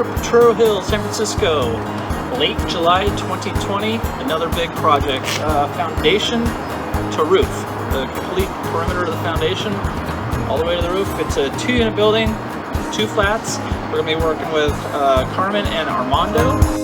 here, Potrero Hill, San Francisco, late July 2020. Another big project, foundation to roof, the complete perimeter of the foundation, all the way to the roof. It's a 2-unit building, 2 flats. We're gonna be working with Carmen and Armando.